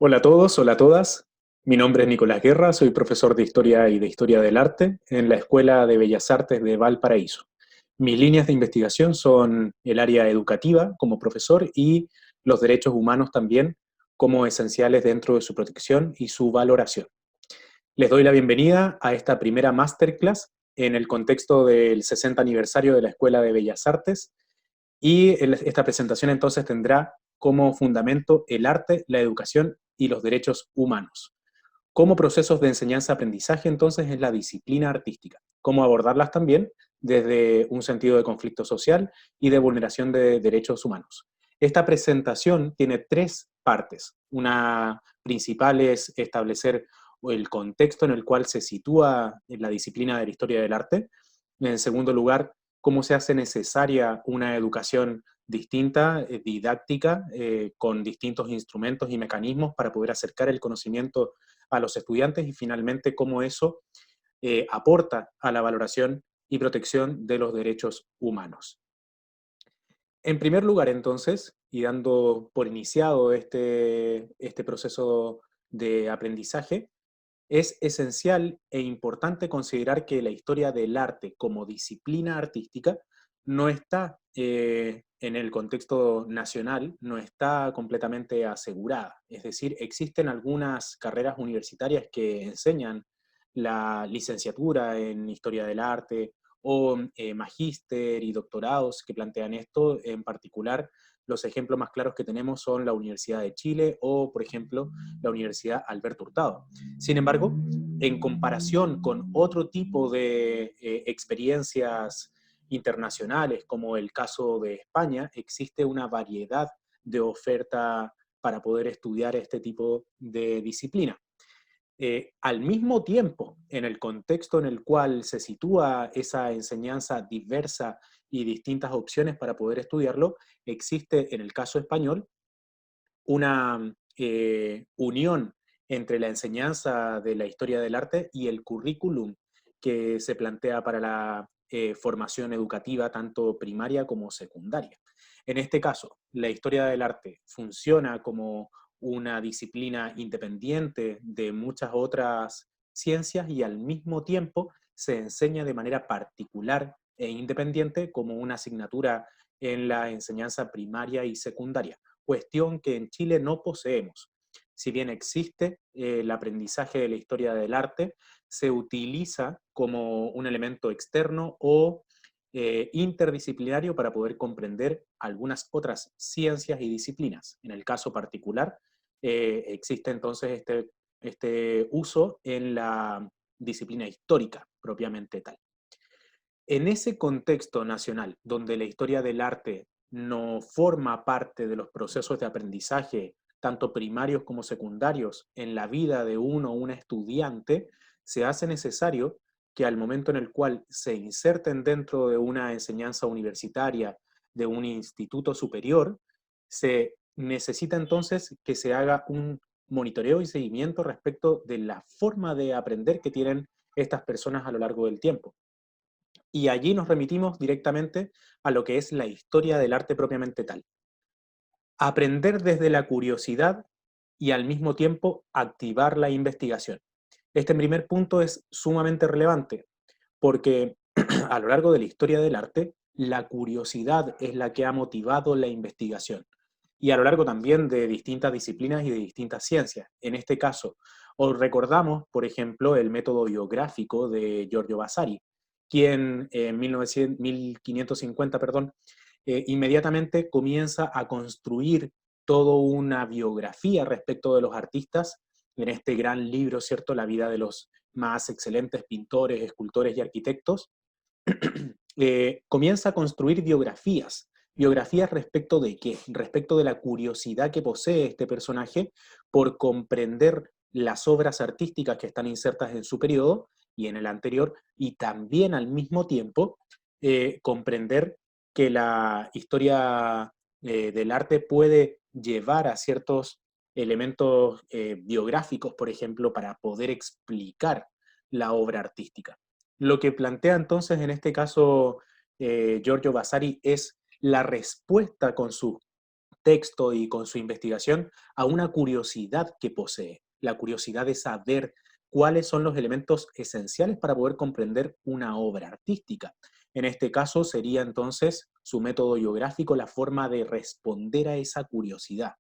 Hola a todos, hola a todas. Mi nombre es Nicolás Guerra, soy profesor de Historia y de Historia del Arte en la Escuela de Bellas Artes de Valparaíso. Mis líneas de investigación son el área educativa como profesor y los derechos humanos también como esenciales dentro de su protección y su valoración. Les doy la bienvenida a esta primera masterclass en el contexto del 60 aniversario de la Escuela de Bellas Artes y esta presentación entonces tendrá como fundamento el arte, la educación y los derechos humanos. Como procesos de enseñanza-aprendizaje entonces es la disciplina artística. Cómo abordarlas también desde un sentido de conflicto social y de vulneración de derechos humanos. Esta presentación tiene tres partes. Una principal es establecer el contexto en el cual se sitúa en la disciplina de la historia del arte. En segundo lugar, cómo se hace necesaria una educación distinta, didáctica, con distintos instrumentos y mecanismos para poder acercar el conocimiento a los estudiantes y finalmente cómo eso aporta a la valoración y protección de los derechos humanos. En primer lugar, entonces, y dando por iniciado este proceso de aprendizaje, es esencial e importante considerar que la historia del arte como disciplina artística no está en el contexto nacional, no está completamente asegurada. Es decir, existen algunas carreras universitarias que enseñan la licenciatura en historia del arte o magíster y doctorados que plantean esto. En particular, los ejemplos más claros que tenemos son la Universidad de Chile o, por ejemplo, la Universidad Alberto Hurtado. Sin embargo, en comparación con otro tipo de experiencias internacionales, como el caso de España, existe una variedad de oferta para poder estudiar este tipo de disciplina. Al mismo tiempo, en el contexto en el cual se sitúa esa enseñanza diversa y distintas opciones para poder estudiarlo, existe en el caso español una unión entre la enseñanza de la historia del arte y el currículum que se plantea para la formación educativa, tanto primaria como secundaria. En este caso, la historia del arte funciona como una disciplina independiente de muchas otras ciencias y al mismo tiempo se enseña de manera particular e independiente como una asignatura en la enseñanza primaria y secundaria, cuestión que en Chile no poseemos. Si bien existe el aprendizaje de la historia del arte, se utiliza como un elemento externo o interdisciplinario para poder comprender algunas otras ciencias y disciplinas. En el caso particular, existe entonces este uso en la disciplina histórica propiamente tal. En ese contexto nacional, donde la historia del arte no forma parte de los procesos de aprendizaje, tanto primarios como secundarios, en la vida de uno o una estudiante, se hace necesario que al momento en el cual se inserten dentro de una enseñanza universitaria, de un instituto superior, se necesita entonces que se haga un monitoreo y seguimiento respecto de la forma de aprender que tienen estas personas a lo largo del tiempo. Y allí nos remitimos directamente a lo que es la historia del arte propiamente tal. Aprender desde la curiosidad y al mismo tiempo activar la investigación. Este primer punto es sumamente relevante porque a lo largo de la historia del arte, la curiosidad es la que ha motivado la investigación. Y a lo largo también de distintas disciplinas y de distintas ciencias. En este caso, os recordamos, por ejemplo, el método biográfico de Giorgio Vasari, quien en 1550, perdón, inmediatamente comienza a construir toda una biografía respecto de los artistas en este gran libro, ¿cierto? La vida de los más excelentes pintores, escultores y arquitectos, comienza a construir biografías. ¿Biografías respecto de qué? Respecto de la curiosidad que posee este personaje por comprender las obras artísticas que están insertas en su periodo y en el anterior, y también al mismo tiempo comprender que la historia del arte puede llevar a ciertos elementos biográficos, por ejemplo, para poder explicar la obra artística. Lo que plantea entonces en este caso Giorgio Vasari es la respuesta con sus texto y con su investigación a una curiosidad que posee, la curiosidad de saber cuáles son los elementos esenciales para poder comprender una obra artística. En este caso sería entonces su método biográfico la forma de responder a esa curiosidad.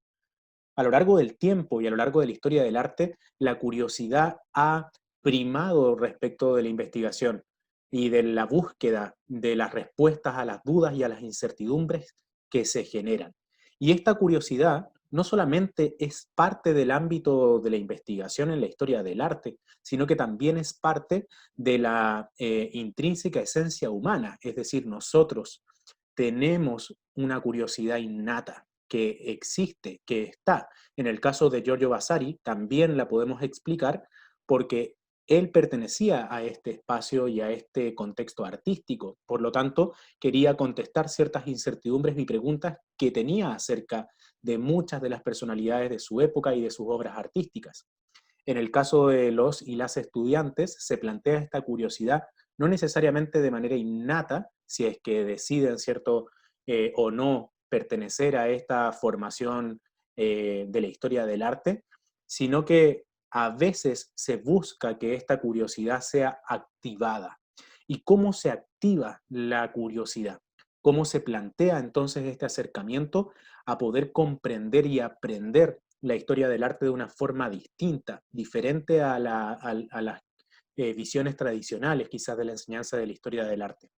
A lo largo del tiempo y a lo largo de la historia del arte, la curiosidad ha primado respecto de la investigación y de la búsqueda de las respuestas a las dudas y a las incertidumbres que se generan. Y esta curiosidad no solamente es parte del ámbito de la investigación en la historia del arte, sino que también es parte de la intrínseca esencia humana, es decir, nosotros tenemos una curiosidad innata que existe, que está. En el caso de Giorgio Vasari también la podemos explicar porque él pertenecía a este espacio y a este contexto artístico. Por lo tanto, quería contestar ciertas incertidumbres y preguntas que tenía acerca de muchas de las personalidades de su época y de sus obras artísticas. En el caso de los y las estudiantes, se plantea esta curiosidad no necesariamente de manera innata, si es que deciden, ¿cierto?, o no pertenecer a esta formación de la historia del arte, sino que a veces se busca que esta curiosidad sea activada. ¿Y cómo se activa la curiosidad? ¿Cómo se plantea entonces este acercamiento a poder comprender y aprender la historia del arte de una forma distinta, diferente a las visiones tradicionales quizás de la enseñanza de la historia del arte?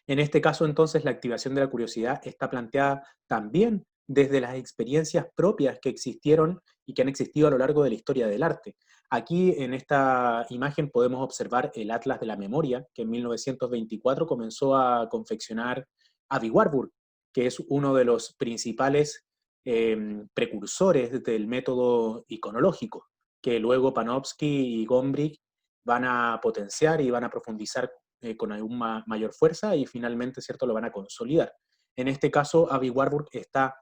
En este caso, entonces, la activación de la curiosidad está planteada también desde las experiencias propias que existieron y que han existido a lo largo de la historia del arte. Aquí en esta imagen podemos observar el Atlas de la Memoria, que en 1924 comenzó a confeccionar Avi Warburg, que es uno de los principales precursores del método iconológico, que luego Panofsky y Gombrich van a potenciar y van a profundizar con aún mayor fuerza y finalmente, ¿cierto?, lo van a consolidar. En este caso, Avi Warburg está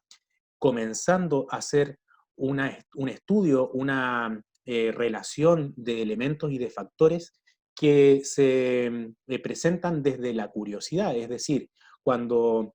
comenzando a hacer un estudio, una relación de elementos y de factores que se presentan desde la curiosidad, es decir, cuando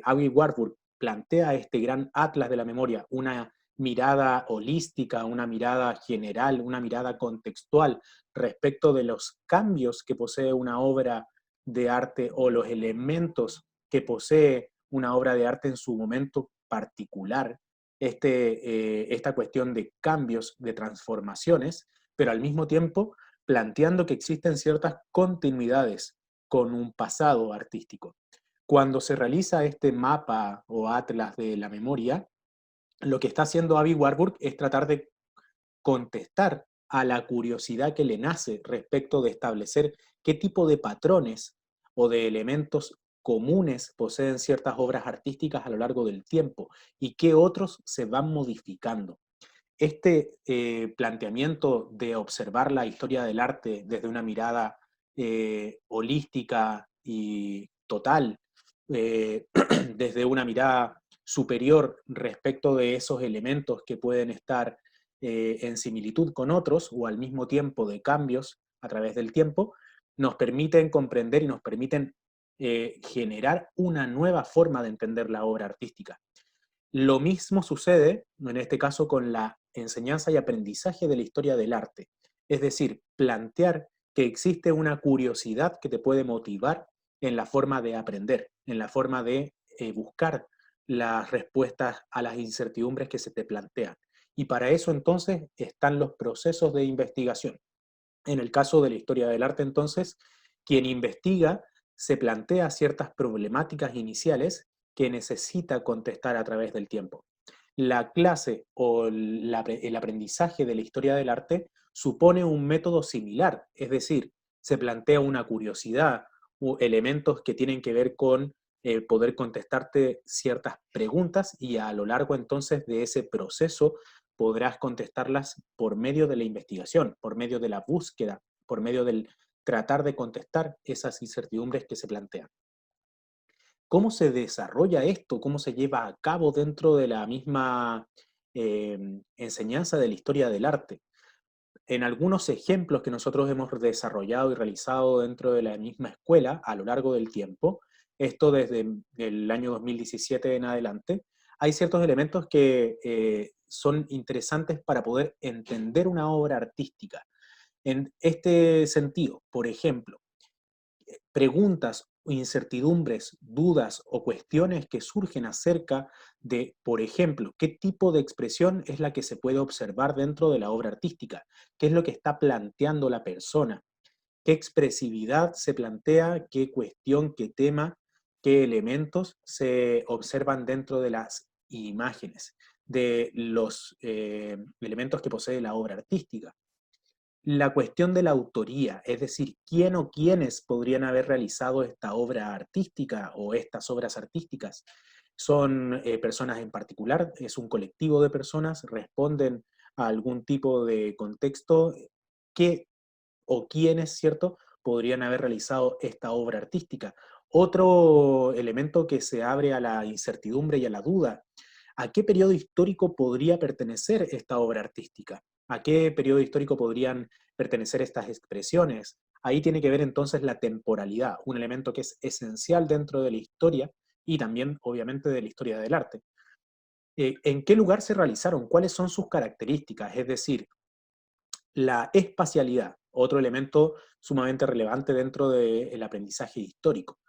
Avi Warburg plantea este gran atlas de la memoria, una mirada holística, una mirada general, una mirada contextual respecto de los cambios que posee una obra de arte o los elementos que posee una obra de arte en su momento particular, esta cuestión de cambios, de transformaciones, pero al mismo tiempo planteando que existen ciertas continuidades con un pasado artístico. Cuando se realiza este mapa o atlas de la memoria, lo que está haciendo Avi Warburg es tratar de contestar a la curiosidad que le nace respecto de establecer qué tipo de patrones o de elementos comunes poseen ciertas obras artísticas a lo largo del tiempo y qué otros se van modificando. Este planteamiento de observar la historia del arte desde una mirada holística y total, desde una mirada superior respecto de esos elementos que pueden estar en similitud con otros o al mismo tiempo de cambios a través del tiempo, nos permiten comprender y nos permiten generar una nueva forma de entender la obra artística. Lo mismo sucede, en este caso, con la enseñanza y aprendizaje de la historia del arte. Es decir, plantear que existe una curiosidad que te puede motivar en la forma de aprender, en la forma de buscar las respuestas a las incertidumbres que se te plantean. Y para eso entonces están los procesos de investigación. En el caso de la historia del arte, entonces, quien investiga se plantea ciertas problemáticas iniciales que necesita contestar a través del tiempo. La clase o el aprendizaje de la historia del arte supone un método similar, es decir, se plantea una curiosidad o elementos que tienen que ver con poder contestarte ciertas preguntas y a lo largo entonces de ese proceso podrás contestarlas por medio de la investigación, por medio de la búsqueda, por medio del tratar de contestar esas incertidumbres que se plantean. ¿Cómo se desarrolla esto? ¿Cómo se lleva a cabo dentro de la misma enseñanza de la historia del arte? En algunos ejemplos que nosotros hemos desarrollado y realizado dentro de la misma escuela a lo largo del tiempo, esto desde el año 2017 en adelante, hay ciertos elementos que son interesantes para poder entender una obra artística. En este sentido, por ejemplo, preguntas, incertidumbres, dudas o cuestiones que surgen acerca de, por ejemplo, qué tipo de expresión es la que se puede observar dentro de la obra artística, qué es lo que está planteando la persona, qué expresividad se plantea, qué cuestión, qué tema, qué elementos se observan dentro de las imágenes, de los elementos que posee la obra artística. La cuestión de la autoría, es decir, quién o quiénes podrían haber realizado esta obra artística o estas obras artísticas. ¿Son personas en particular? ¿Es un colectivo de personas? ¿Responden a algún tipo de contexto? ¿Qué o quiénes, cierto, podrían haber realizado esta obra artística? Otro elemento que se abre a la incertidumbre y a la duda: ¿a qué periodo histórico podría pertenecer esta obra artística? ¿A qué periodo histórico podrían pertenecer estas expresiones? Ahí tiene que ver entonces la temporalidad, un elemento que es esencial dentro de la historia y también, obviamente, de la historia del arte. ¿En qué lugar se realizaron? ¿Cuáles son sus características? Es decir, la espacialidad, otro elemento sumamente relevante dentro del aprendizaje histórico.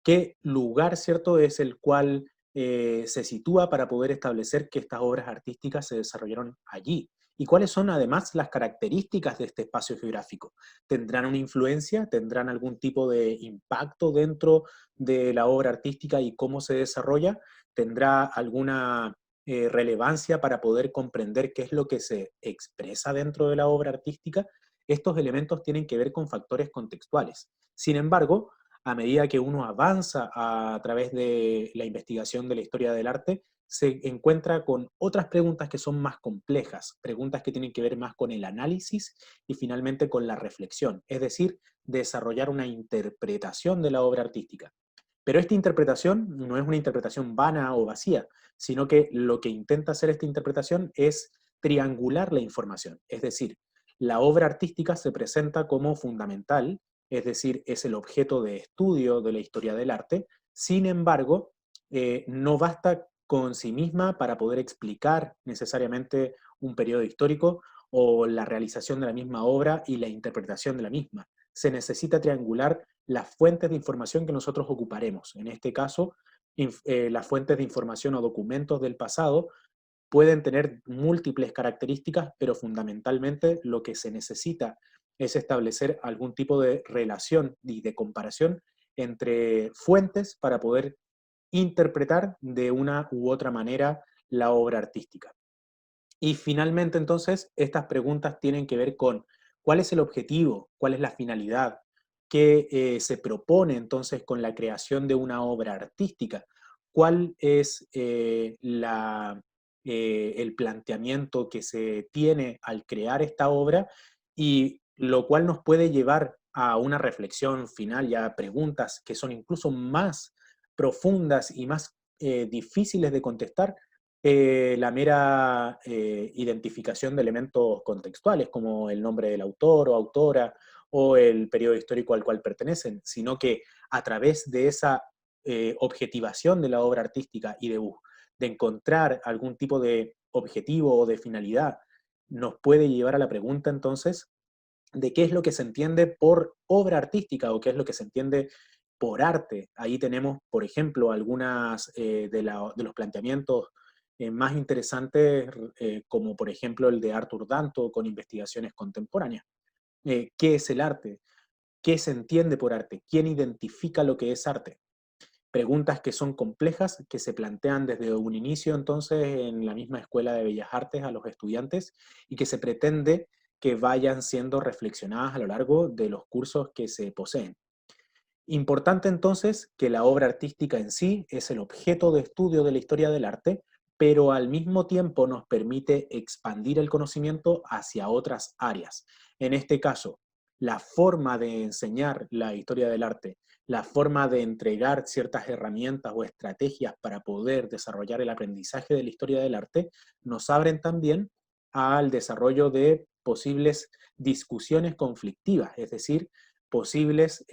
¿Qué lugar, cierto, es el cual se sitúa para poder establecer que estas obras artísticas se desarrollaron allí? ¿Y cuáles son además las características de este espacio geográfico? ¿Tendrán una influencia? ¿Tendrán algún tipo de impacto dentro de la obra artística y cómo se desarrolla? ¿Tendrá alguna relevancia para poder comprender qué es lo que se expresa dentro de la obra artística? Estos elementos tienen que ver con factores contextuales. Sin embargo, a medida que uno avanza a través de la investigación de la historia del arte, se encuentra con otras preguntas que son más complejas, preguntas que tienen que ver más con el análisis y finalmente con la reflexión, es decir, desarrollar una interpretación de la obra artística. Pero esta interpretación no es una interpretación vana o vacía, sino que lo que intenta hacer esta interpretación es triangular la información, es decir, la obra artística se presenta como fundamental, es decir, es el objeto de estudio de la historia del arte. Sin embargo, no basta con sí misma para poder explicar necesariamente un periodo histórico o la realización de la misma obra y la interpretación de la misma. Se necesita triangular las fuentes de información que nosotros ocuparemos. En este caso, las fuentes de información o documentos del pasado pueden tener múltiples características, pero fundamentalmente lo que se necesita es establecer algún tipo de relación y de comparación entre fuentes para poder interpretar de una u otra manera la obra artística. Y finalmente, entonces, estas preguntas tienen que ver con cuál es el objetivo, cuál es la finalidad, qué se propone entonces con la creación de una obra artística, cuál es el planteamiento que se tiene al crear esta obra, y lo cual nos puede llevar a una reflexión final y a preguntas que son incluso más profundas y más difíciles de contestar, la mera identificación de elementos contextuales, como el nombre del autor o autora o el periodo histórico al cual pertenecen, sino que a través de esa objetivación de la obra artística y de encontrar algún tipo de objetivo o de finalidad, nos puede llevar a la pregunta entonces de qué es lo que se entiende por obra artística o qué es lo que se entiende por arte. Ahí tenemos, por ejemplo, algunas de los planteamientos más interesantes, como por ejemplo el de Arthur Danto con investigaciones contemporáneas. ¿Qué es el arte? ¿Qué se entiende por arte? ¿Quién identifica lo que es arte? Preguntas que son complejas, que se plantean desde un inicio entonces en la misma Escuela de Bellas Artes a los estudiantes y que se pretende que vayan siendo reflexionadas a lo largo de los cursos que se poseen. Importante entonces que la obra artística en sí es el objeto de estudio de la historia del arte, pero al mismo tiempo nos permite expandir el conocimiento hacia otras áreas. En este caso, la forma de enseñar la historia del arte, la forma de entregar ciertas herramientas o estrategias para poder desarrollar el aprendizaje de la historia del arte, nos abren también al desarrollo de posibles discusiones conflictivas, es decir, posibles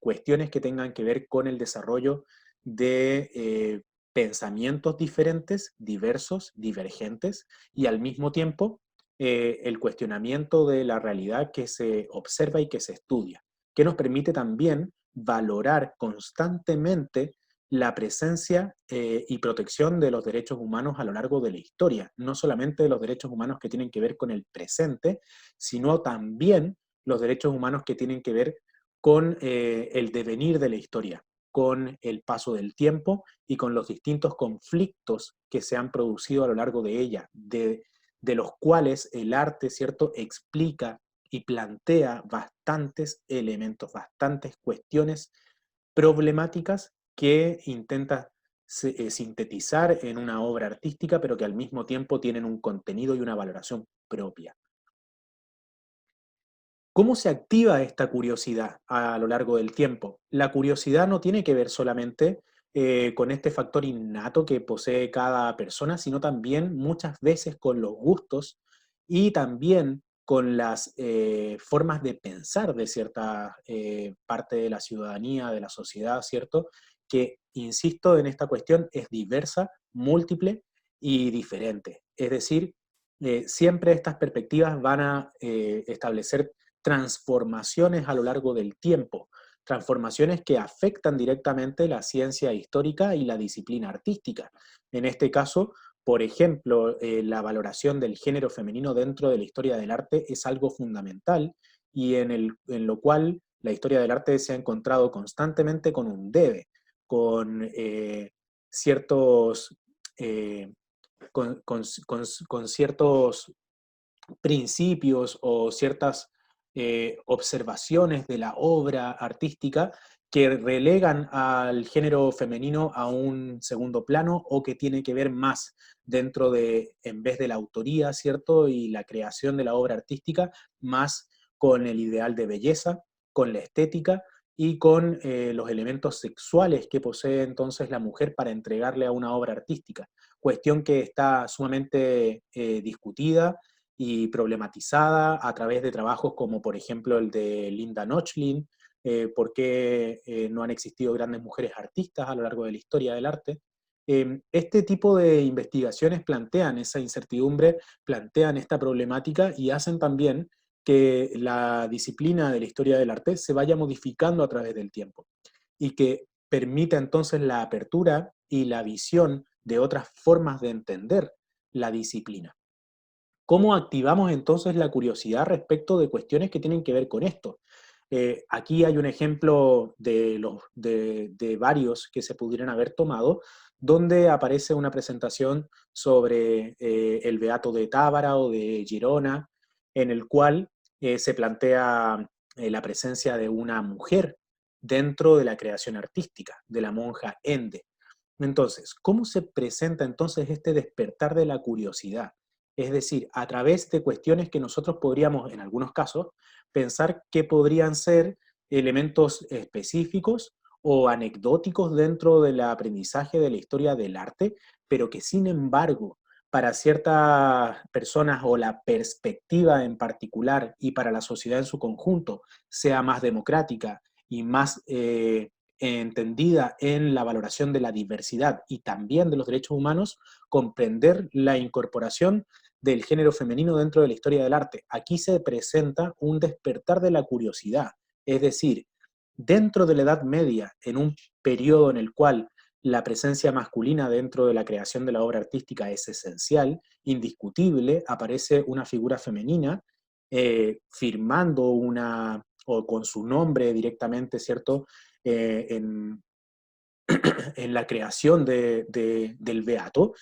cuestiones que tengan que ver con el desarrollo de pensamientos diferentes, diversos, divergentes, y al mismo tiempo el cuestionamiento de la realidad que se observa y que se estudia, que nos permite también valorar constantemente la presencia y protección de los derechos humanos a lo largo de la historia, no solamente de los derechos humanos que tienen que ver con el presente, sino también los derechos humanos que tienen que ver con el devenir de la historia, con el paso del tiempo y con los distintos conflictos que se han producido a lo largo de ella, de los cuales el arte, ¿cierto?, explica y plantea bastantes elementos, bastantes cuestiones problemáticas que intenta sintetizar en una obra artística, pero que al mismo tiempo tienen un contenido y una valoración propia. ¿Cómo se activa esta curiosidad a lo largo del tiempo? La curiosidad no tiene que ver solamente con este factor innato que posee cada persona, sino también muchas veces con los gustos y también con las formas de pensar de cierta parte de la ciudadanía, de la sociedad, ¿cierto? Que, insisto en esta cuestión, es diversa, múltiple y diferente. Es decir, siempre estas perspectivas van a establecer transformaciones a lo largo del tiempo, transformaciones que afectan directamente la ciencia histórica y la disciplina artística. En este caso, por ejemplo, la valoración del género femenino dentro de la historia del arte es algo fundamental y en lo cual la historia del arte se ha encontrado constantemente con un debe, con ciertos, eh, con ciertos principios o ciertas observaciones de la obra artística que relegan al género femenino a un segundo plano o que tiene que ver más dentro de, en vez de la autoría, ¿cierto? Y la creación de la obra artística, más con el ideal de belleza, con la estética y con los elementos sexuales que posee entonces la mujer para entregarle a una obra artística. Cuestión que está sumamente discutida y problematizada a través de trabajos como por ejemplo el de Linda Nochlin, por qué no han existido grandes mujeres artistas a lo largo de la historia del arte. Este tipo de investigaciones plantean esa incertidumbre, plantean esta problemática y hacen también que la disciplina de la historia del arte se vaya modificando a través del tiempo y que permita entonces la apertura y la visión de otras formas de entender la disciplina. ¿Cómo activamos entonces la curiosidad respecto de cuestiones que tienen que ver con esto? Aquí hay un ejemplo de varios que se pudieran haber tomado, donde aparece una presentación sobre el Beato de Tábara o de Girona, en el cual se plantea la presencia de una mujer dentro de la creación artística, de la monja Ende. Entonces, ¿cómo se presenta entonces este despertar de la curiosidad? Es decir, a través de cuestiones que nosotros podríamos, en algunos casos, pensar que podrían ser elementos específicos o anecdóticos dentro del aprendizaje de la historia del arte, pero que sin embargo, para ciertas personas o la perspectiva en particular y para la sociedad en su conjunto sea más democrática y más entendida en la valoración de la diversidad y también de los derechos humanos, comprender la incorporación del género femenino dentro de la historia del arte. Aquí se presenta un despertar de la curiosidad, es decir, dentro de la Edad Media, en un periodo en el cual la presencia masculina dentro de la creación de la obra artística es esencial, indiscutible, aparece una figura femenina firmando una, o con su nombre directamente, ¿cierto?, en, en, la creación del Beato.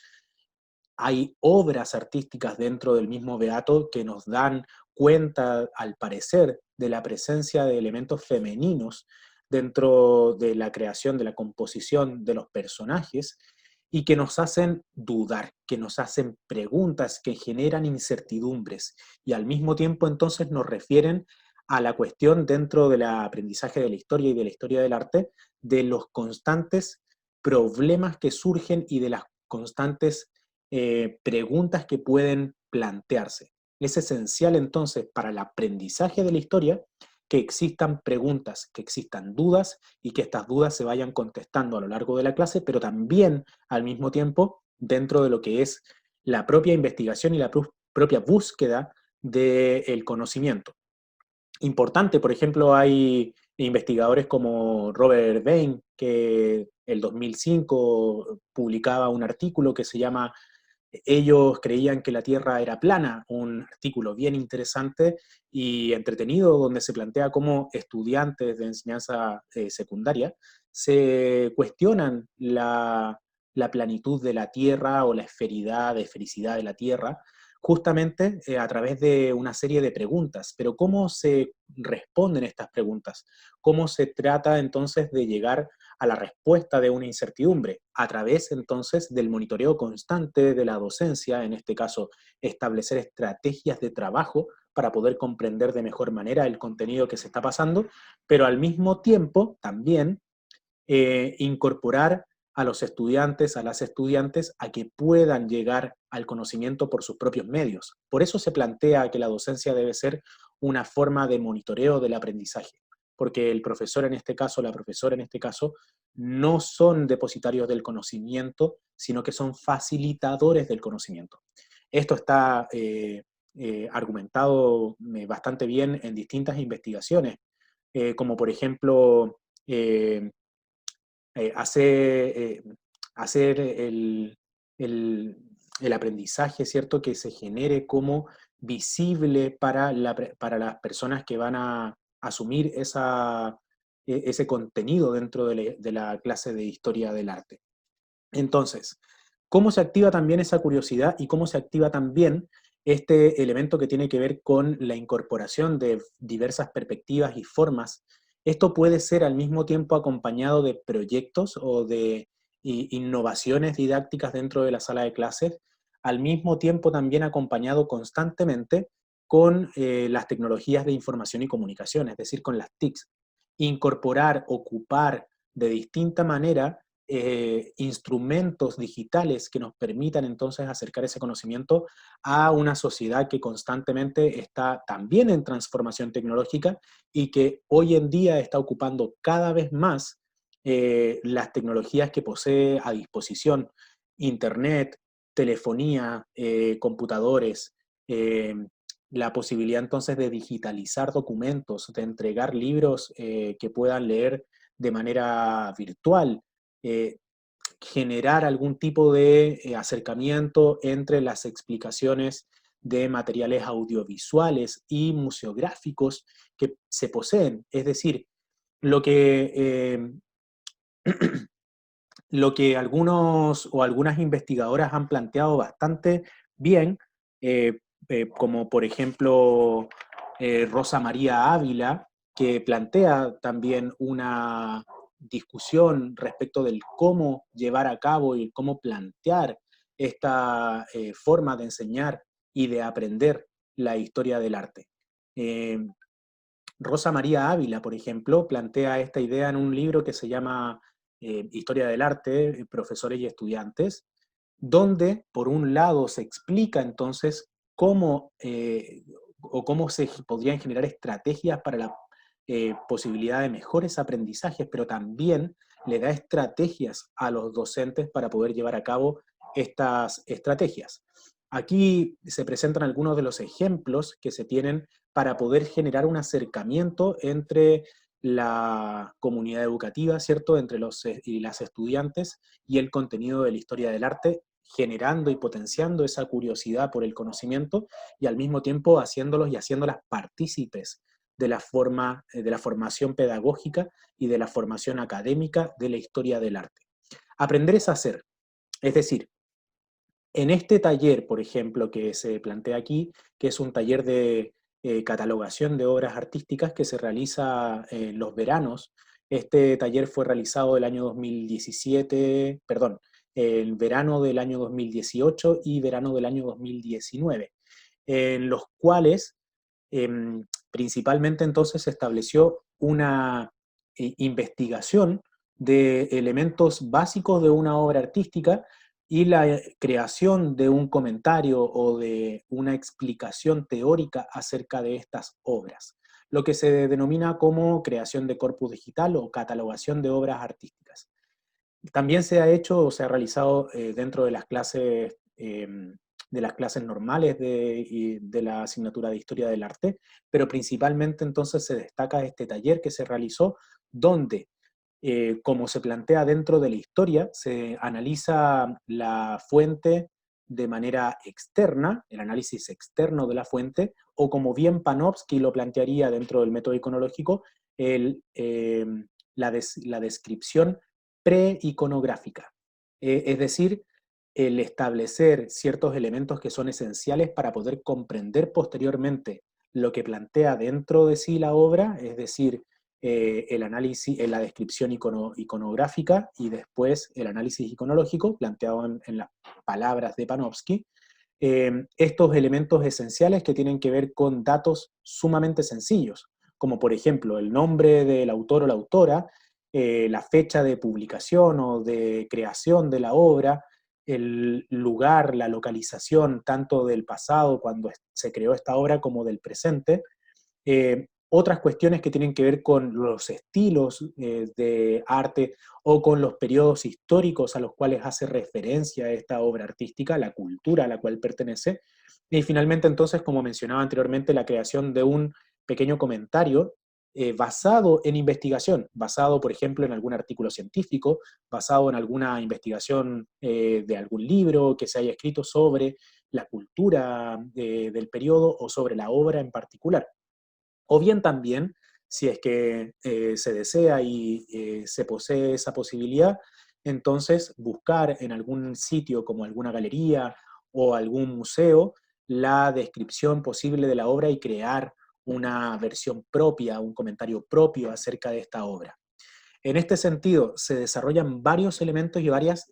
Hay obras artísticas dentro del mismo Beato que nos dan cuenta, al parecer, de la presencia de elementos femeninos dentro de la creación, de la composición de los personajes, y que nos hacen dudar, que nos hacen preguntas, que generan incertidumbres, y al mismo tiempo entonces nos refieren a la cuestión dentro del aprendizaje de la historia y de la historia del arte, de los constantes problemas que surgen y de las constantes preguntas que pueden plantearse. Es esencial entonces para el aprendizaje de la historia que existan preguntas, que existan dudas y que estas dudas se vayan contestando a lo largo de la clase, pero también al mismo tiempo dentro de lo que es la propia investigación y la propia búsqueda del conocimiento. Importante, por ejemplo, hay investigadores como Robert Bain, que el 2005 publicaba un artículo que se llama Ellos creían que la Tierra era plana, un artículo bien interesante y entretenido donde se plantea cómo estudiantes de enseñanza secundaria se cuestionan la planitud de la Tierra o la esfericidad de la Tierra, justamente a través de una serie de preguntas. Pero ¿cómo se responden estas preguntas? ¿Cómo se trata entonces de llegar a la respuesta de una incertidumbre? A través entonces del monitoreo constante de la docencia, en este caso establecer estrategias de trabajo para poder comprender de mejor manera el contenido que se está pasando, pero al mismo tiempo también incorporar a los estudiantes, a las estudiantes, a que puedan llegar al conocimiento por sus propios medios. Por eso se plantea que la docencia debe ser una forma de monitoreo del aprendizaje, porque el profesor en este caso, la profesora en este caso, no son depositarios del conocimiento, sino que son facilitadores del conocimiento. Esto está argumentado bastante bien en distintas investigaciones, como por ejemplo hacer, hacer el, el aprendizaje, ¿cierto? Que se genere como visible para las personas que van a asumir ese contenido dentro de la clase de historia del arte. Entonces, ¿cómo se activa también esa curiosidad y cómo se activa también este elemento que tiene que ver con la incorporación de diversas perspectivas y formas? Esto puede ser al mismo tiempo acompañado de proyectos o de innovaciones didácticas dentro de la sala de clases, al mismo tiempo también acompañado constantemente con las tecnologías de información y comunicación, es decir, con las TICs. Incorporar, ocupar de distinta manera instrumentos digitales que nos permitan entonces acercar ese conocimiento a una sociedad que constantemente está también en transformación tecnológica y que hoy en día está ocupando cada vez más las tecnologías que posee a disposición: Internet, telefonía, computadores, la posibilidad entonces de digitalizar documentos, de entregar libros que puedan leer de manera virtual, eh, generar algún tipo de acercamiento entre las explicaciones de materiales audiovisuales y museográficos que se poseen. Es decir, lo que, lo que algunos o algunas investigadoras han planteado bastante bien, como por ejemplo Rosa María Ávila, que plantea también una discusión respecto del cómo llevar a cabo y cómo plantear esta forma de enseñar y de aprender la historia del arte. Eh, Rosa María Ávila, por ejemplo, plantea esta idea en un libro que se llama Historia del Arte, Profesores y Estudiantes, donde por un lado se explica entonces cómo o cómo se podrían generar estrategias para la posibilidad de mejores aprendizajes, pero también le da estrategias a los docentes para poder llevar a cabo estas estrategias. Aquí se presentan algunos de los ejemplos que se tienen para poder generar un acercamiento entre la comunidad educativa, ¿cierto?, entre los y las estudiantes y el contenido de la historia del arte, generando y potenciando esa curiosidad por el conocimiento y al mismo tiempo haciéndolos y haciéndolas partícipes de la formación pedagógica y de la formación académica de la historia del arte. Aprender es hacer, es decir, en este taller, por ejemplo, que se plantea aquí, que es un taller de catalogación de obras artísticas que se realiza en los veranos. Este taller fue realizado el año 2017, perdón, el verano del año 2018 y verano del año 2019, en los cuales principalmente entonces se estableció una investigación de elementos básicos de una obra artística y la creación de un comentario o de una explicación teórica acerca de estas obras. lo que se denomina como creación de corpus digital o catalogación de obras artísticas. También se ha hecho o se ha realizado dentro de las clases normales de la asignatura de Historia del Arte, pero principalmente entonces se destaca este taller que se realizó donde, como se plantea dentro de la historia, se analiza la fuente de manera externa, el análisis externo de la fuente, o como bien Panofsky lo plantearía dentro del método iconológico, el, la descripción pre-iconográfica. Es decir, el establecer ciertos elementos que son esenciales para poder comprender posteriormente lo que plantea dentro de sí la obra, es decir, el análisis, la descripción iconográfica y después el análisis iconológico planteado en las palabras de Panofsky, estos elementos esenciales que tienen que ver con datos sumamente sencillos, como por ejemplo el nombre del autor o la autora, la fecha de publicación o de creación de la obra, el lugar, la localización tanto del pasado cuando se creó esta obra como del presente, otras cuestiones que tienen que ver con los estilos de arte o con los periodos históricos a los cuales hace referencia esta obra artística, la cultura a la cual pertenece, y finalmente entonces, como mencionaba anteriormente, la creación de un pequeño comentario basado en investigación, basado por ejemplo en algún artículo científico, basado en alguna investigación de algún libro que se haya escrito sobre la cultura del periodo o sobre la obra en particular. O bien también, si es que se desea y se posee esa posibilidad, entonces buscar en algún sitio como alguna galería o algún museo la descripción posible de la obra y crear una versión propia, un comentario propio acerca de esta obra. En este sentido, se desarrollan varios elementos y varias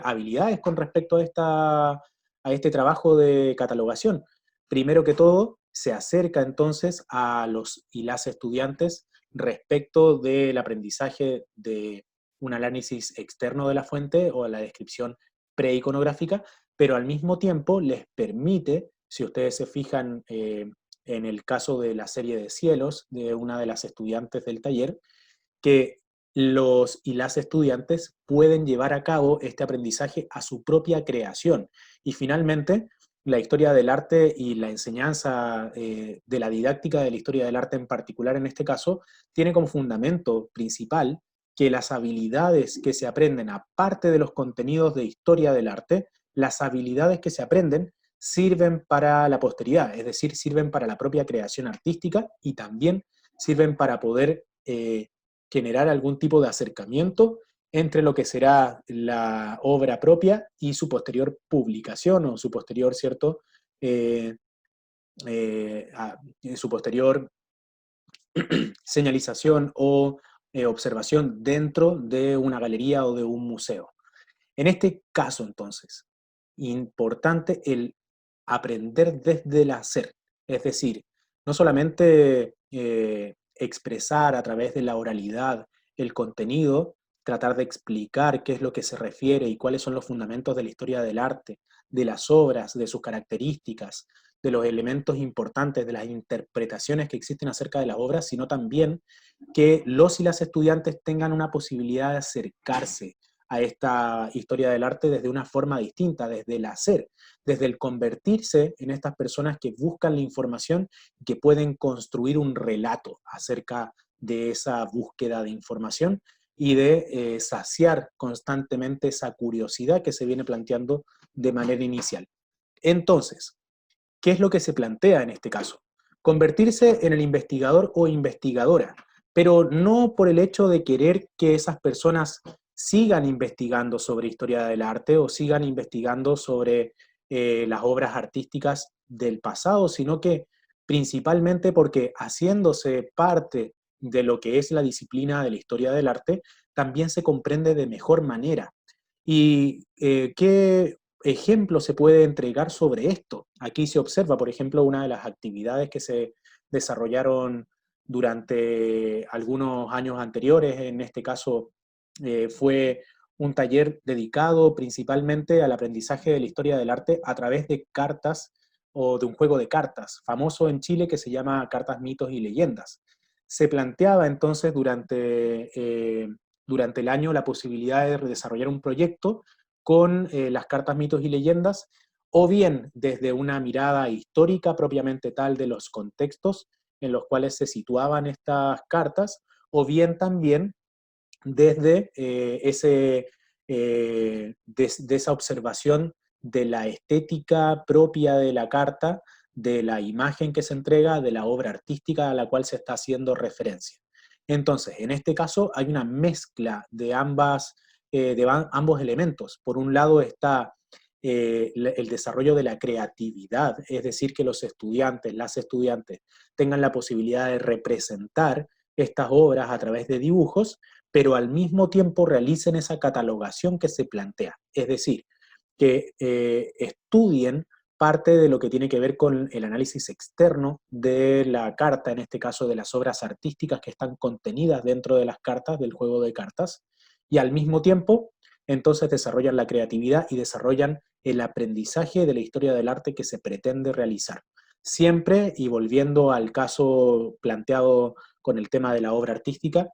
habilidades con respecto a este trabajo de catalogación. Primero que todo, se acerca entonces a los y las estudiantes respecto del aprendizaje de un análisis externo de la fuente o la descripción preiconográfica, pero al mismo tiempo les permite, si ustedes se fijan en el caso de la serie de cielos de una de las estudiantes del taller, que los y las estudiantes pueden llevar a cabo este aprendizaje a su propia creación. Y finalmente, la historia del arte y la enseñanza de la didáctica de la historia del arte en particular en este caso, tiene como fundamento principal que las habilidades que se aprenden, aparte de los contenidos de historia del arte, las habilidades que se aprenden sirven para la posteridad, es decir, sirven para la propia creación artística y también sirven para poder generar algún tipo de acercamiento entre lo que será la obra propia y su posterior publicación o su posterior, ¿cierto? Eh, eh, a, su posterior señalización o observación dentro de una galería o de un museo. En este caso, entonces, importante el aprender desde el hacer, es decir, no solamente expresar a través de la oralidad el contenido, tratar de explicar qué es lo que se refiere y cuáles son los fundamentos de la historia del arte, de las obras, de sus características, de los elementos importantes, de las interpretaciones que existen acerca de las obras, sino también que los y las estudiantes tengan una posibilidad de acercarse a esta historia del arte desde una forma distinta, desde el hacer, desde el convertirse en estas personas que buscan la información y que pueden construir un relato acerca de esa búsqueda de información y de saciar constantemente esa curiosidad que se viene planteando de manera inicial. Entonces, ¿qué es lo que se plantea en este caso? Convertirse en el investigador o investigadora, pero no por el hecho de querer que esas personas sigan investigando sobre historia del arte o sigan investigando sobre las obras artísticas del pasado, sino que principalmente porque haciéndose parte de lo que es la disciplina de la historia del arte, también se comprende de mejor manera. ¿Y qué ejemplo se puede entregar sobre esto? Aquí se observa, por ejemplo, una de las actividades que se desarrollaron durante algunos años anteriores, en este caso fue un taller dedicado principalmente al aprendizaje de la historia del arte a través de cartas o de un juego de cartas, famoso en Chile que se llama Cartas, Mitos y Leyendas. Se planteaba entonces durante el año la posibilidad de desarrollar un proyecto con las cartas, mitos y leyendas, o bien desde una mirada histórica propiamente tal de los contextos en los cuales se situaban estas cartas, o bien también desde de esa observación de la estética propia de la carta, de la imagen que se entrega, de la obra artística a la cual se está haciendo referencia. Entonces, en este caso hay una mezcla de ambos elementos. Por un lado está el desarrollo de la creatividad, es decir, que los estudiantes, las estudiantes, tengan la posibilidad de representar estas obras a través de dibujos, pero al mismo tiempo realicen esa catalogación que se plantea. Es decir, que estudien parte de lo que tiene que ver con el análisis externo de la carta, en este caso de las obras artísticas que están contenidas dentro de las cartas, del juego de cartas, y al mismo tiempo entonces desarrollan la creatividad y desarrollan el aprendizaje de la historia del arte que se pretende realizar. Siempre, y volviendo al caso planteado con el tema de la obra artística,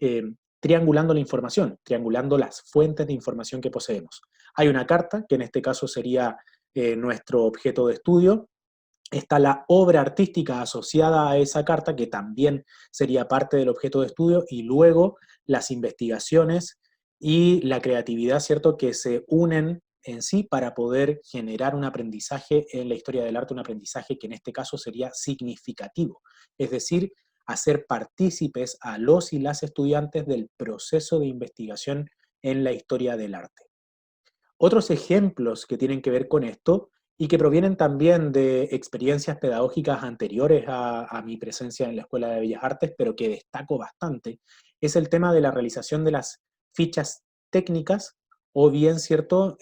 eh, triangulando la información, triangulando las fuentes de información que poseemos. Hay una carta, que en este caso sería nuestro objeto de estudio. Está la obra artística asociada a esa carta, que también sería parte del objeto de estudio, y luego las investigaciones y la creatividad, ¿cierto?, que se unen en sí para poder generar un aprendizaje en la historia del arte, un aprendizaje que en este caso sería significativo, es decir, hacer partícipes a los y las estudiantes del proceso de investigación en la historia del arte. Otros ejemplos que tienen que ver con esto y que provienen también de experiencias pedagógicas anteriores a mi presencia en la Escuela de Bellas Artes, pero que destaco bastante, es el tema de la realización de las fichas técnicas o bien, ¿cierto?,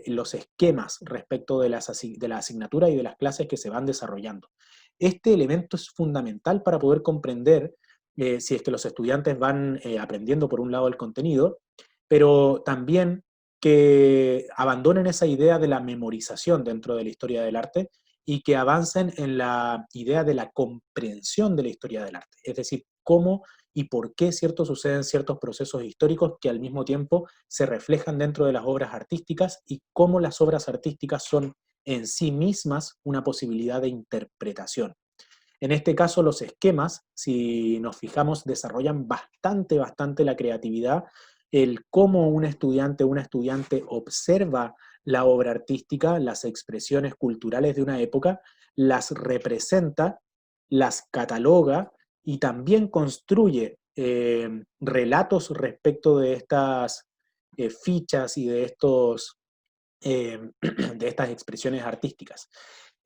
los esquemas respecto de la asignatura y de las clases que se van desarrollando. Este elemento es fundamental para poder comprender si es que los estudiantes van aprendiendo por un lado el contenido, pero también que abandonen esa idea de la memorización dentro de la historia del arte y que avancen en la idea de la comprensión de la historia del arte, es decir, cómo y por qué suceden ciertos procesos históricos que al mismo tiempo se reflejan dentro de las obras artísticas y cómo las obras artísticas son en sí mismas una posibilidad de interpretación. En este caso, los esquemas, si nos fijamos, desarrollan bastante la creatividad, el cómo un estudiante o una estudiante observa la obra artística, las expresiones culturales de una época, las representa, las cataloga y también construye relatos respecto de estas fichas y de de estas expresiones artísticas.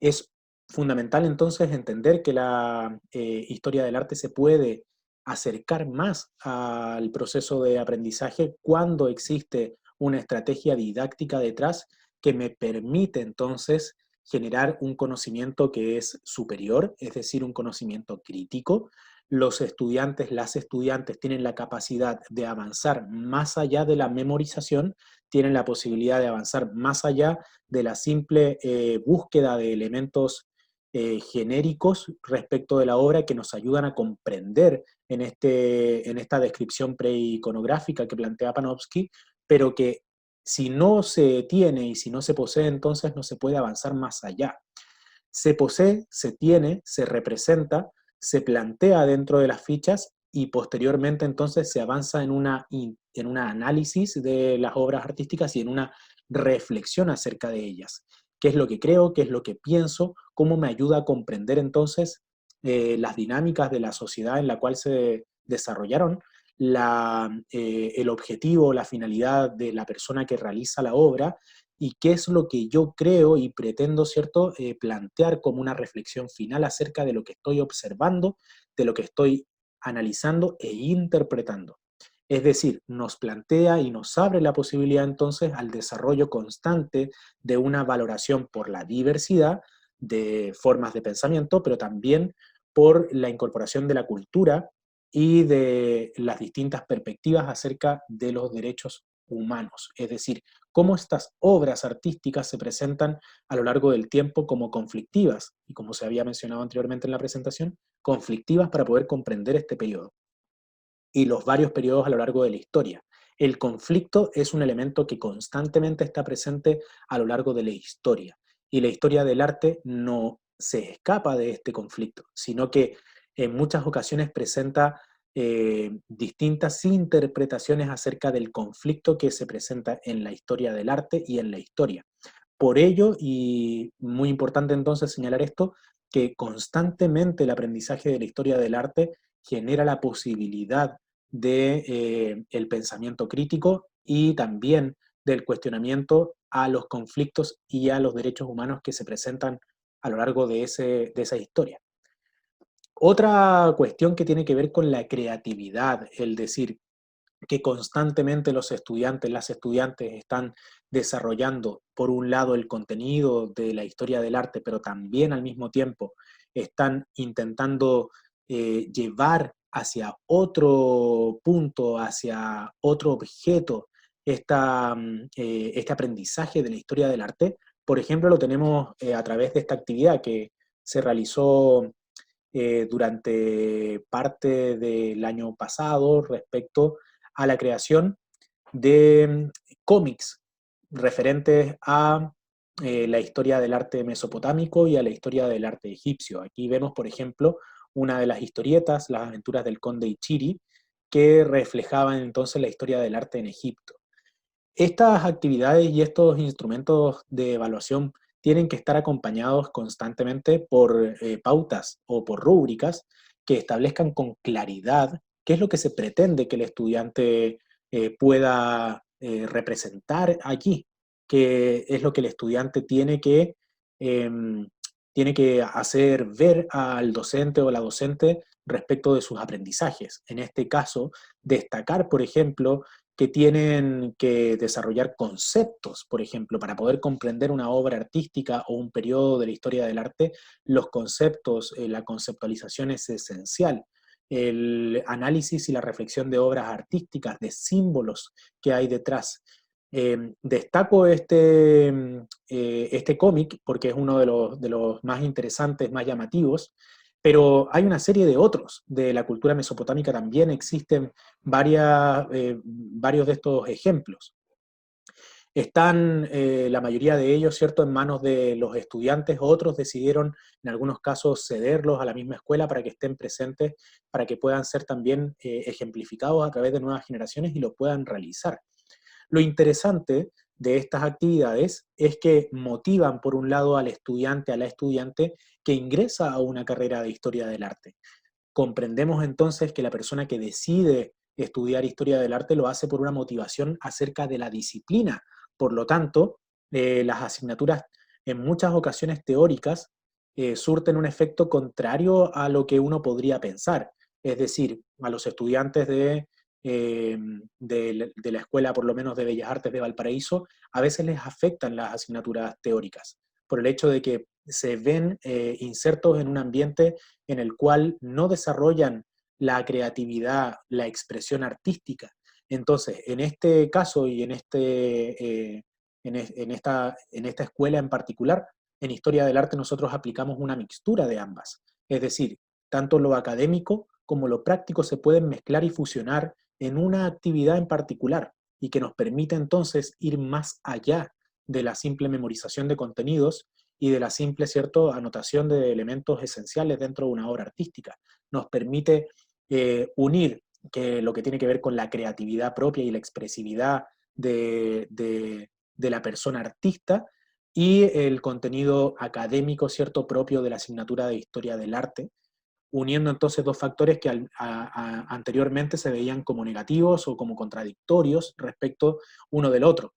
Es fundamental entonces entender que la historia del arte se puede acercar más al proceso de aprendizaje cuando existe una estrategia didáctica detrás que me permite entonces generar un conocimiento que es superior, es decir, un conocimiento crítico. Los estudiantes, las estudiantes tienen la capacidad de avanzar más allá de la memorización, tienen la posibilidad de avanzar más allá de la simple búsqueda de elementos genéricos respecto de la obra que nos ayudan a comprender en esta descripción preiconográfica que plantea Panofsky, pero que si no se tiene y si no se posee, entonces no se puede avanzar más allá. Se posee, se tiene, se representa, se plantea dentro de las fichas y posteriormente entonces se avanza en una análisis de las obras artísticas y en una reflexión acerca de ellas. ¿Qué es lo que creo? ¿Qué es lo que pienso? ¿Cómo me ayuda a comprender entonces las dinámicas de la sociedad en la cual se desarrollaron? El objetivo, la finalidad de la persona que realiza la obra y qué es lo que yo creo y pretendo, ¿cierto?, plantear como una reflexión final acerca de lo que estoy observando, de lo que estoy analizando e interpretando. Es decir, nos plantea y nos abre la posibilidad entonces al desarrollo constante de una valoración por la diversidad de formas de pensamiento, pero también por la incorporación de la cultura y de las distintas perspectivas acerca de los derechos humanos, es decir, cómo estas obras artísticas se presentan a lo largo del tiempo como conflictivas, y como se había mencionado anteriormente en la presentación, conflictivas para poder comprender este periodo y los varios periodos a lo largo de la historia. El conflicto es un elemento que constantemente está presente a lo largo de la historia, y la historia del arte no se escapa de este conflicto, sino que en muchas ocasiones presenta distintas interpretaciones acerca del conflicto que se presenta en la historia del arte y en la historia. Por ello, y muy importante entonces señalar esto, que constantemente el aprendizaje de la historia del arte genera la posibilidad de el pensamiento crítico y también del cuestionamiento a los conflictos y a los derechos humanos que se presentan a lo largo de esa historia. Otra cuestión que tiene que ver con la creatividad, el decir, que constantemente los estudiantes, las estudiantes están desarrollando, por un lado, el contenido de la historia del arte, pero también al mismo tiempo están intentando llevar hacia otro punto, hacia otro objeto, este aprendizaje de la historia del arte. Por ejemplo, lo tenemos a través de esta actividad que se realizó durante parte del año pasado respecto a la creación de cómics referentes a la historia del arte mesopotámico y a la historia del arte egipcio. Aquí vemos, por ejemplo, una de las historietas, Las aventuras del conde Ichiri, que reflejaban entonces la historia del arte en Egipto. Estas actividades y estos instrumentos de evaluación tienen que estar acompañados constantemente por pautas o por rúbricas que establezcan con claridad qué es lo que se pretende que el estudiante pueda representar allí, qué es lo que el estudiante tiene que hacer ver al docente o la docente respecto de sus aprendizajes. En este caso, destacar, por ejemplo, que tienen que desarrollar conceptos, por ejemplo, para poder comprender una obra artística o un periodo de la historia del arte, los conceptos, la conceptualización es esencial. El análisis y la reflexión de obras artísticas, de símbolos que hay detrás. Destaco este cómic porque es uno de los más interesantes, más llamativos, pero hay una serie de otros. De la cultura mesopotámica también existen varios de estos ejemplos. Están la mayoría de ellos, ¿cierto?, en manos de los estudiantes, otros decidieron en algunos casos cederlos a la misma escuela para que estén presentes, para que puedan ser también ejemplificados a través de nuevas generaciones y lo puedan realizar. Lo interesante de estas actividades es que motivan, por un lado, al estudiante, a la estudiante que ingresa a una carrera de historia del arte. Comprendemos entonces que la persona que decide estudiar historia del arte lo hace por una motivación acerca de la disciplina. Por lo tanto, las asignaturas en muchas ocasiones teóricas surten un efecto contrario a lo que uno podría pensar. Es decir, a los estudiantes de la escuela, por lo menos de Bellas Artes de Valparaíso, a veces les afectan las asignaturas teóricas por el hecho de que se ven insertos en un ambiente en el cual no desarrollan la creatividad, la expresión artística. Entonces, en este caso y en esta escuela en particular, en Historia del Arte nosotros aplicamos una mixtura de ambas. Es decir, tanto lo académico como lo práctico se pueden mezclar y fusionar en una actividad en particular y que nos permite entonces ir más allá de la simple memorización de contenidos y de la simple, ¿cierto?, anotación de elementos esenciales dentro de una obra artística. Nos permite unir lo que tiene que ver con la creatividad propia y la expresividad de la persona artista y el contenido académico, ¿cierto?, propio de la asignatura de Historia del Arte, uniendo entonces dos factores que anteriormente se veían como negativos o como contradictorios respecto uno del otro.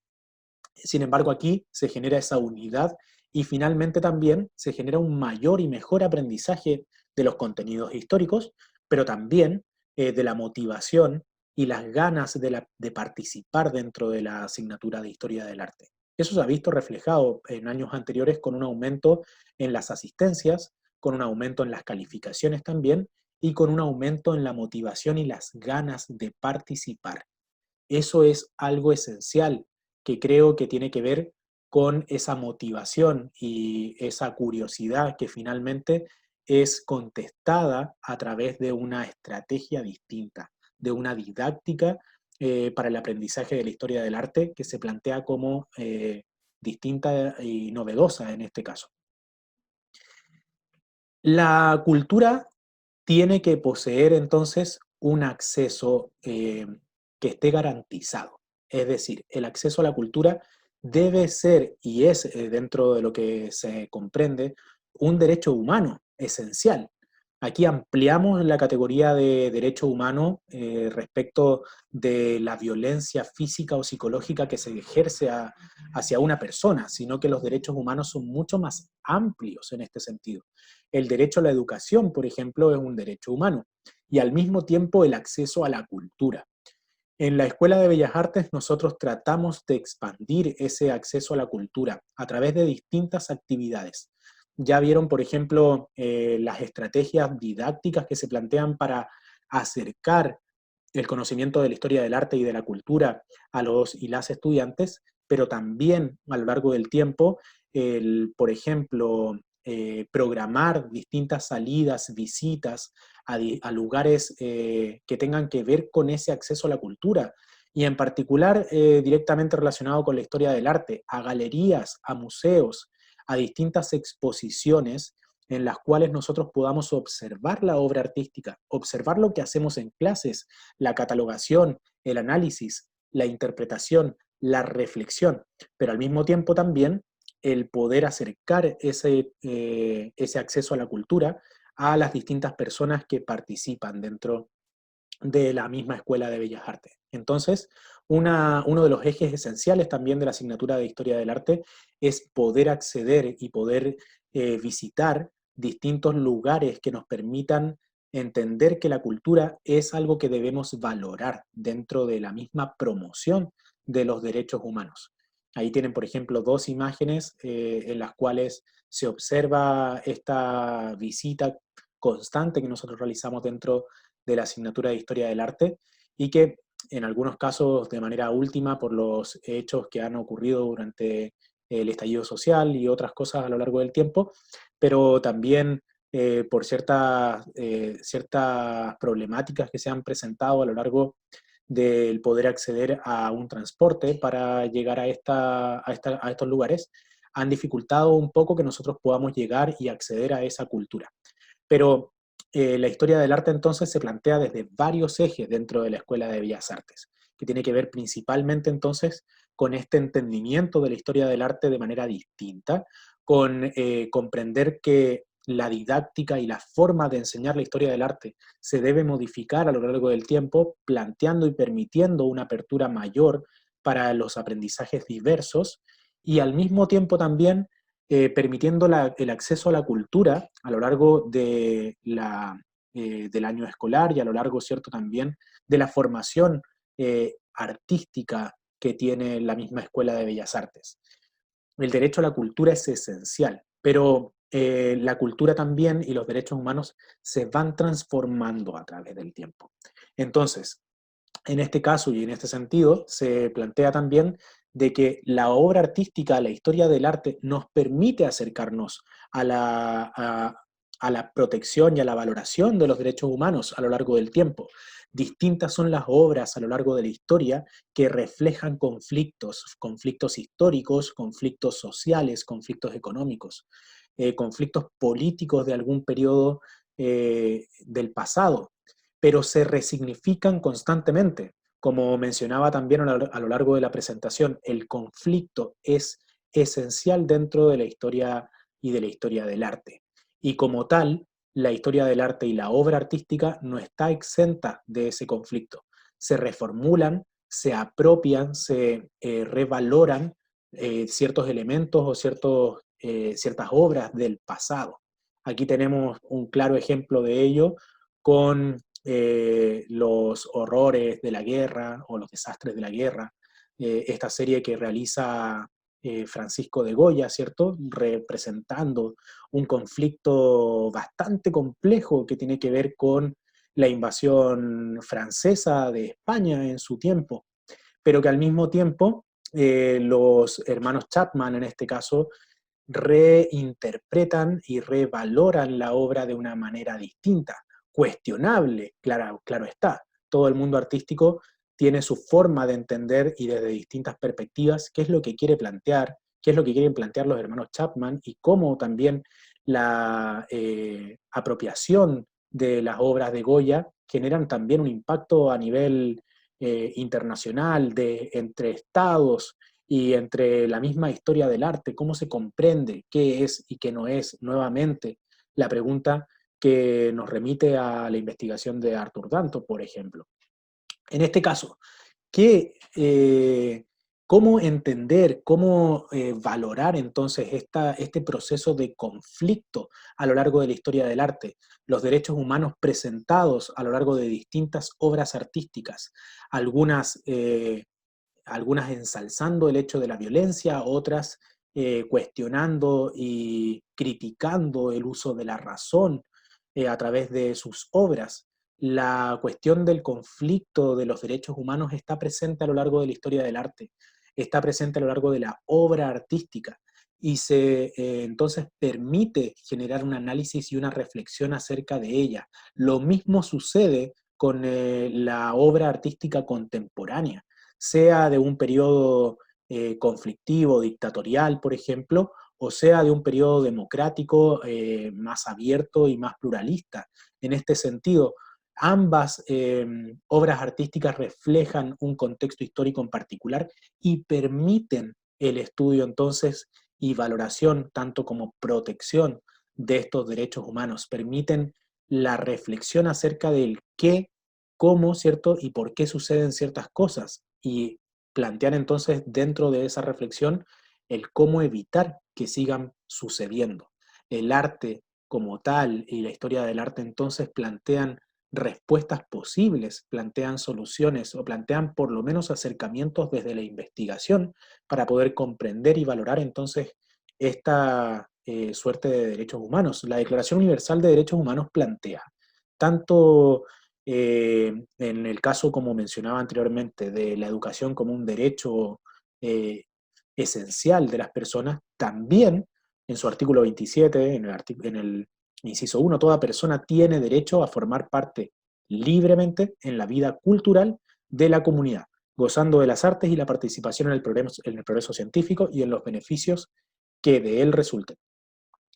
Sin embargo, aquí se genera esa unidad y finalmente también se genera un mayor y mejor aprendizaje de los contenidos históricos, pero también de la motivación y las ganas de participar dentro de la asignatura de Historia del Arte. Eso se ha visto reflejado en años anteriores con un aumento en las asistencias, con un aumento en las calificaciones también y con un aumento en la motivación y las ganas de participar. Eso es algo esencial que creo que tiene que ver con esa motivación y esa curiosidad que finalmente es contestada a través de una estrategia distinta, de una didáctica para el aprendizaje de la historia del arte que se plantea como distinta y novedosa en este caso. La cultura tiene que poseer entonces un acceso que esté garantizado. Es decir, el acceso a la cultura debe ser y es dentro de lo que se comprende un derecho humano esencial. Aquí ampliamos la categoría de derecho humano respecto de la violencia física o psicológica que se ejerce hacia una persona, sino que los derechos humanos son mucho más amplios en este sentido. El derecho a la educación, por ejemplo, es un derecho humano y al mismo tiempo el acceso a la cultura. En la Escuela de Bellas Artes nosotros tratamos de expandir ese acceso a la cultura a través de distintas actividades. Ya vieron, por ejemplo, las estrategias didácticas que se plantean para acercar el conocimiento de la historia del arte y de la cultura a los y las estudiantes, pero también a lo largo del tiempo, por ejemplo, programar distintas salidas, visitas a lugares que tengan que ver con ese acceso a la cultura y en particular directamente relacionado con la historia del arte, a galerías, a museos, a distintas exposiciones en las cuales nosotros podamos observar la obra artística, observar lo que hacemos en clases, la catalogación, el análisis, la interpretación, la reflexión, pero al mismo tiempo también el poder acercar ese acceso a la cultura a las distintas personas que participan dentro de la misma Escuela de Bellas Artes. Entonces, uno de los ejes esenciales también de la asignatura de Historia del Arte es poder acceder y poder visitar distintos lugares que nos permitan entender que la cultura es algo que debemos valorar dentro de la misma promoción de los derechos humanos. Ahí tienen, por ejemplo, dos imágenes en las cuales se observa esta visita constante que nosotros realizamos dentro de la asignatura de Historia del Arte y que en algunos casos de manera última por los hechos que han ocurrido durante el estallido social y otras cosas a lo largo del tiempo, pero también por ciertas problemáticas que se han presentado a lo largo del poder acceder a un transporte para llegar a estos lugares, han dificultado un poco que nosotros podamos llegar y acceder a esa cultura. Pero la historia del arte entonces se plantea desde varios ejes dentro de la Escuela de Bellas Artes, que tiene que ver principalmente entonces con este entendimiento de la historia del arte de manera distinta, con comprender que la didáctica y la forma de enseñar la historia del arte se debe modificar a lo largo del tiempo, planteando y permitiendo una apertura mayor para los aprendizajes diversos y al mismo tiempo también permitiendo el acceso a la cultura a lo largo del año escolar y a lo largo, ¿cierto?, también de la formación artística que tiene la misma Escuela de Bellas Artes. El derecho a la cultura es esencial, pero la cultura también y los derechos humanos se van transformando a través del tiempo. Entonces, en este caso y en este sentido, se plantea también de que la obra artística, la historia del arte, nos permite acercarnos a la protección y a la valoración de los derechos humanos a lo largo del tiempo. Distintas son las obras a lo largo de la historia que reflejan conflictos históricos, conflictos sociales, conflictos económicos, conflictos políticos de algún periodo del pasado, pero se resignifican constantemente. Como mencionaba también a lo largo de la presentación, el conflicto es esencial dentro de la historia y de la historia del arte. Y como tal, la historia del arte y la obra artística no está exenta de ese conflicto. Se reformulan, se apropian, se revaloran ciertos elementos o ciertas obras del pasado. Aquí tenemos un claro ejemplo de ello con los horrores de la guerra o los desastres de la guerra, esta serie que realiza Francisco de Goya, ¿cierto? Representando un conflicto bastante complejo que tiene que ver con la invasión francesa de España en su tiempo. pero que al mismo tiempo los hermanos Chapman, en este caso, reinterpretan y revaloran la obra de una manera distinta, cuestionable, claro, claro está. Todo el mundo artístico tiene su forma de entender y desde distintas perspectivas qué es lo que quiere plantear, qué es lo que quieren plantear los hermanos Chapman y cómo también la apropiación de las obras de Goya generan también un impacto a nivel internacional, entre estados, y entre la misma historia del arte, cómo se comprende qué es y qué no es, nuevamente, la pregunta que nos remite a la investigación de Arthur Danto, por ejemplo. En este caso, ¿qué, cómo entender, cómo valorar entonces este proceso de conflicto a lo largo de la historia del arte, los derechos humanos presentados a lo largo de distintas obras artísticas, algunas algunas ensalzando el hecho de la violencia, otras cuestionando y criticando el uso de la razón a través de sus obras? La cuestión del conflicto de los derechos humanos está presente a lo largo de la historia del arte, está presente a lo largo de la obra artística y se entonces permite generar un análisis y una reflexión acerca de ella. Lo mismo sucede con la obra artística contemporánea, sea de un periodo conflictivo, dictatorial, por ejemplo, o sea de un periodo democrático más abierto y más pluralista. En este sentido, ambas obras artísticas reflejan un contexto histórico en particular y permiten el estudio entonces y valoración, tanto como protección de estos derechos humanos, permiten la reflexión acerca del qué, cómo, ¿cierto? Y por qué suceden ciertas cosas. Y plantear entonces dentro de esa reflexión el cómo evitar que sigan sucediendo. El arte como tal y la historia del arte entonces plantean respuestas posibles, plantean soluciones o plantean por lo menos acercamientos desde la investigación para poder comprender y valorar entonces esta suerte de derechos humanos. La Declaración Universal de Derechos Humanos plantea tanto en el caso, como mencionaba anteriormente, de la educación como un derecho eh, esencial de las personas, también en su artículo 27, en el inciso 1, toda persona tiene derecho a formar parte libremente en la vida cultural de la comunidad, gozando de las artes y la participación en el progreso científico y en los beneficios que de él resulten.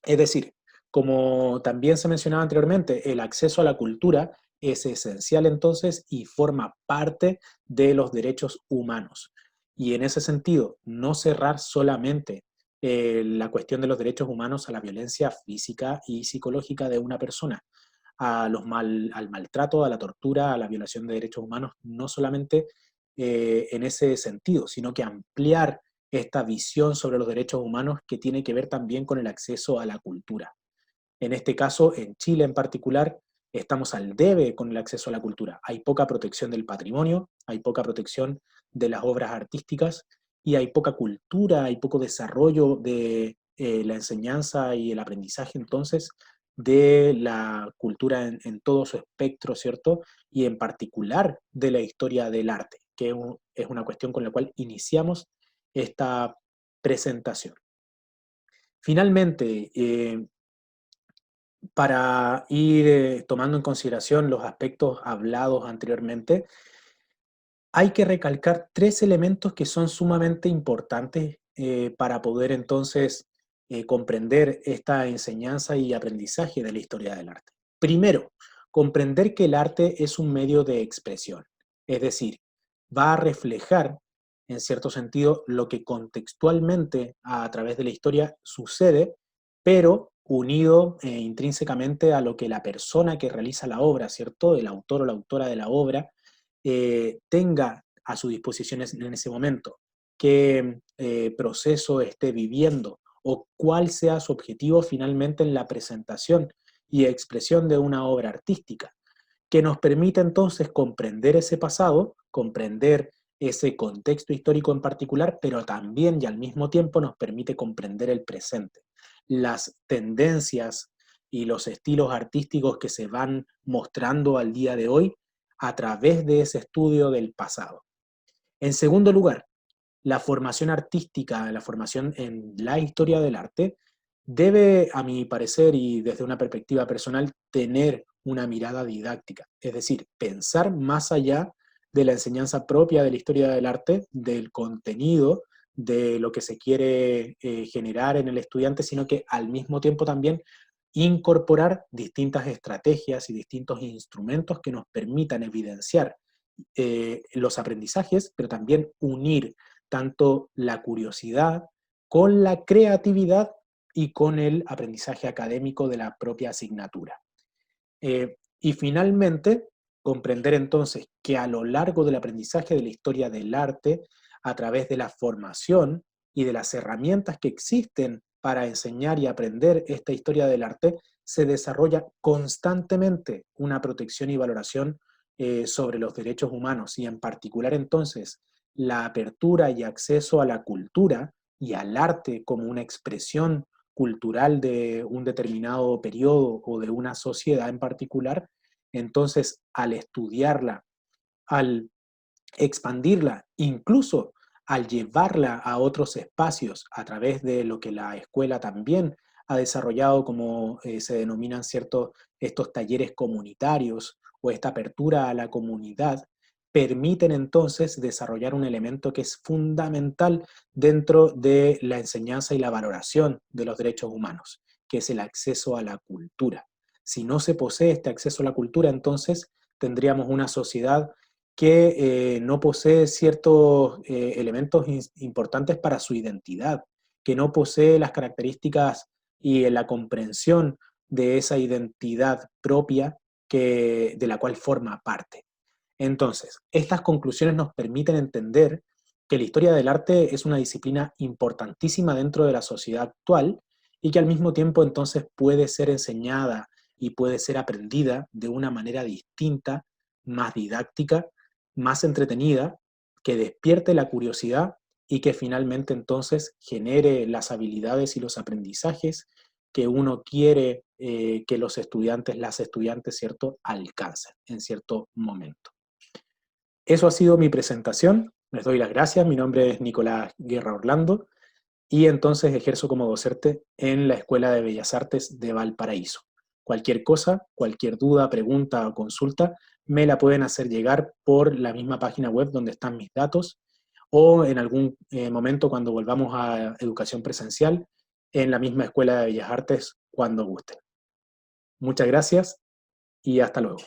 Es decir, como también se mencionaba anteriormente, el acceso a la cultura es esencial entonces y forma parte de los derechos humanos. Y en ese sentido, no cerrar solamente la cuestión de los derechos humanos a la violencia física y psicológica de una persona, al maltrato, a la tortura, a la violación de derechos humanos, no solamente en ese sentido, sino que ampliar esta visión sobre los derechos humanos que tiene que ver también con el acceso a la cultura. En este caso, en Chile en particular, estamos al debe con el acceso a la cultura. Hay poca protección del patrimonio, hay poca protección de las obras artísticas y hay poca cultura, hay poco desarrollo de la enseñanza y el aprendizaje entonces de la cultura en todo su espectro, ¿cierto? Y en particular de la historia del arte, que es una cuestión con la cual iniciamos esta presentación. Finalmente, para ir tomando en consideración los aspectos hablados anteriormente, hay que recalcar tres elementos que son sumamente importantes para poder entonces comprender esta enseñanza y aprendizaje de la historia del arte. Primero, comprender que el arte es un medio de expresión, es decir, va a reflejar en cierto sentido lo que contextualmente a través de la historia sucede, pero unido intrínsecamente a lo que la persona que realiza la obra, ¿cierto? El autor o la autora de la obra tenga a su disposición en ese momento, qué proceso esté viviendo o cuál sea su objetivo finalmente en la presentación y expresión de una obra artística, que nos permite entonces comprender ese pasado, comprender ese contexto histórico en particular, pero también y al mismo tiempo nos permite comprender el presente, las tendencias y los estilos artísticos que se van mostrando al día de hoy a través de ese estudio del pasado. En segundo lugar, la formación artística, la formación en la historia del arte, debe, a mi parecer y desde una perspectiva personal, tener una mirada didáctica, es decir, pensar más allá de la enseñanza propia de la historia del arte, del contenido, de lo que se quiere generar en el estudiante, sino que al mismo tiempo también incorporar distintas estrategias y distintos instrumentos que nos permitan evidenciar los aprendizajes, pero también unir tanto la curiosidad con la creatividad y con el aprendizaje académico de la propia asignatura. Y finalmente, comprender entonces que a lo largo del aprendizaje de la historia del arte, a través de la formación y de las herramientas que existen para enseñar y aprender esta historia del arte, se desarrolla constantemente una protección y valoración sobre los derechos humanos y en particular entonces la apertura y acceso a la cultura y al arte como una expresión cultural de un determinado periodo o de una sociedad en particular, entonces al estudiarla, al expandirla, incluso al llevarla a otros espacios a través de lo que la escuela también ha desarrollado, como se denominan ciertos estos talleres comunitarios o esta apertura a la comunidad, permiten entonces desarrollar un elemento que es fundamental dentro de la enseñanza y la valoración de los derechos humanos, que es el acceso a la cultura. Si no se posee este acceso a la cultura, entonces tendríamos una sociedad que no posee ciertos elementos importantes para su identidad, que no posee las características y la comprensión de esa identidad propia de la cual forma parte. Entonces, estas conclusiones nos permiten entender que la historia del arte es una disciplina importantísima dentro de la sociedad actual y que al mismo tiempo entonces puede ser enseñada y puede ser aprendida de una manera distinta, más didáctica, más entretenida, que despierte la curiosidad y que finalmente entonces genere las habilidades y los aprendizajes que uno quiere que los estudiantes, las estudiantes, ¿cierto?, alcancen en cierto momento. Eso ha sido mi presentación. Les doy las gracias. Mi nombre es Nicolás Guerra Orlando y entonces ejerzo como docente en la Escuela de Bellas Artes de Valparaíso. Cualquier cosa, cualquier duda, pregunta o consulta, me la pueden hacer llegar por la misma página web donde están mis datos o en algún momento cuando volvamos a educación presencial en la misma Escuela de Bellas Artes cuando gusten. Muchas gracias y hasta luego.